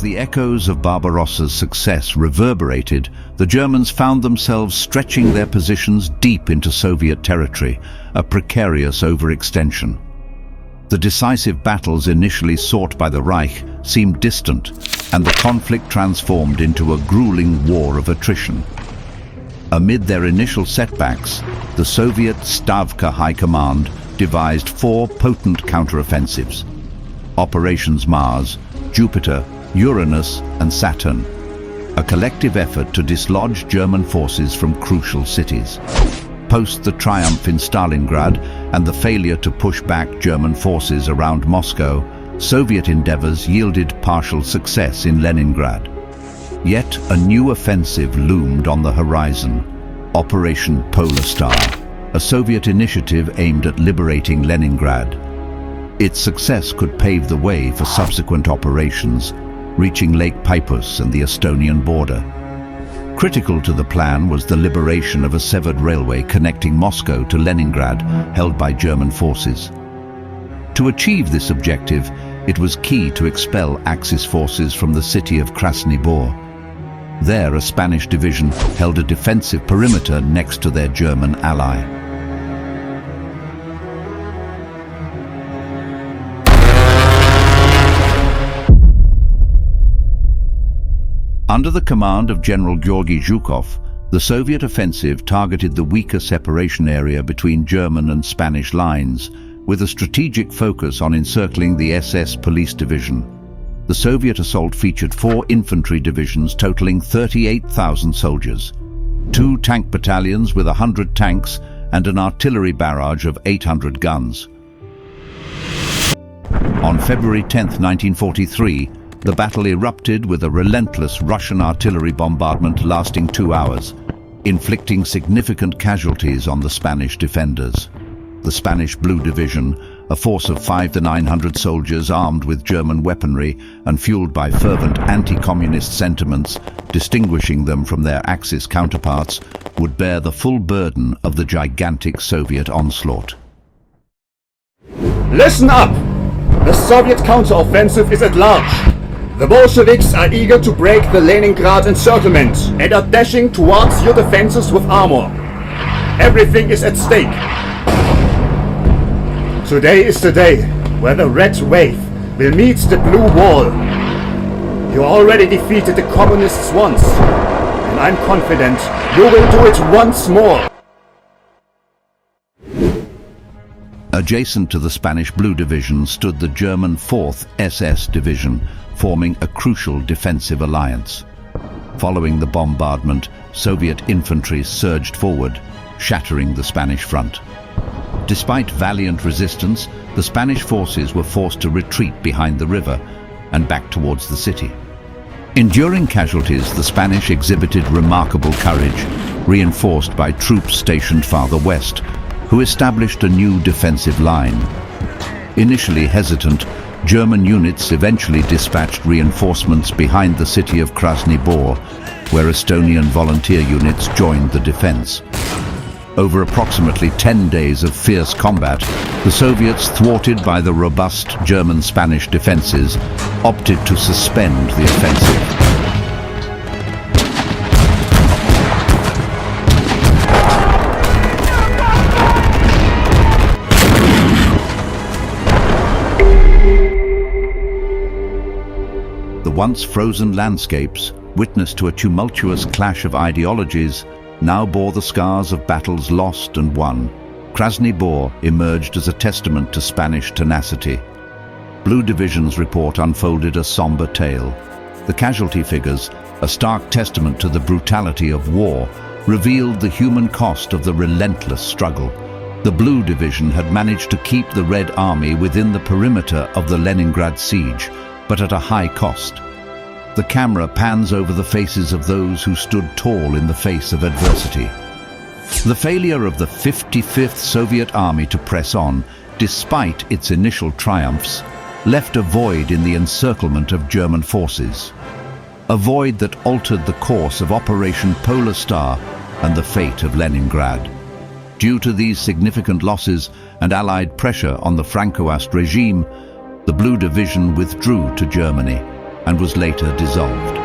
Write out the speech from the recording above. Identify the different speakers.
Speaker 1: the echoes of Barbarossa's success reverberated, the Germans found themselves stretching their positions deep into Soviet territory, a precarious overextension. The decisive battles initially sought by the Reich seemed distant, and the conflict transformed into a grueling war of attrition. Amid their initial setbacks, the Soviet Stavka High Command devised 4 potent counteroffensives: Operations Mars, Jupiter, Uranus and Saturn, a collective effort to dislodge German forces from crucial cities. Post the triumph in Stalingrad and the failure to push back German forces around Moscow, Soviet endeavors yielded partial success in Leningrad. Yet a new offensive loomed on the horizon: Operation Polar Star, a Soviet initiative aimed at liberating Leningrad. Its success could pave the way for subsequent operations, reaching Lake Peipus and the Estonian border. Critical to the plan was the liberation of a severed railway connecting Moscow to Leningrad, held by German forces. To achieve this objective, it was key to expel Axis forces from the city of Krasny Bor. There, a Spanish division held a defensive perimeter next to their German ally. Under the command of General Georgy Zhukov, the Soviet offensive targeted the weaker separation area between German and Spanish lines, with a strategic focus on encircling the SS Police Division. The Soviet assault featured 4 infantry divisions totaling 38,000 soldiers, 2 tank battalions with 100 tanks, and an artillery barrage of 800 guns. On February 10, 1943, the battle erupted with a relentless Russian artillery bombardment lasting 2 hours, inflicting significant casualties on the Spanish defenders. The Spanish Blue Division, a force of 500 to 900 soldiers armed with German weaponry and fueled by fervent anti-communist sentiments, distinguishing them from their Axis counterparts, would bear the full burden of the gigantic Soviet onslaught.
Speaker 2: Listen up! The Soviet counteroffensive is at large. The Bolsheviks are eager to break the Leningrad encirclement and are dashing towards your defenses with armor. Everything is at stake. Today is the day where the Red Wave will meet the Blue Wall. You already defeated the communists once, and I'm confident you will do it once more.
Speaker 1: Adjacent to the Spanish Blue Division stood the German 4th SS Division, forming a crucial defensive alliance. Following the bombardment, Soviet infantry surged forward, shattering the Spanish front. Despite valiant resistance, the Spanish forces were forced to retreat behind the river and back towards the city. Enduring casualties, the Spanish exhibited remarkable courage, reinforced by troops stationed farther west, who established a new defensive line. Initially hesitant, German units eventually dispatched reinforcements behind the city of Krasny Bor, where Estonian volunteer units joined the defense. Over approximately 10 days of fierce combat, the Soviets, thwarted by the robust German-Spanish defenses, opted to suspend the offensive. The once frozen landscapes, witness to a tumultuous clash of ideologies, now bore the scars of battles lost and won. Krasny Bor emerged as a testament to Spanish tenacity. Blue Division's report unfolded a somber tale. The casualty figures, a stark testament to the brutality of war, revealed the human cost of the relentless struggle. The Blue Division had managed to keep the Red Army within the perimeter of the Leningrad siege, but at a high cost. The camera pans over the faces of those who stood tall in the face of adversity. The failure of the 55th Soviet Army to press on, despite its initial triumphs, left a void in the encirclement of German forces. A void that altered the course of Operation Polar Star and the fate of Leningrad. Due to these significant losses and Allied pressure on the Francoist regime, the Blue Division withdrew to Germany. and was later dissolved.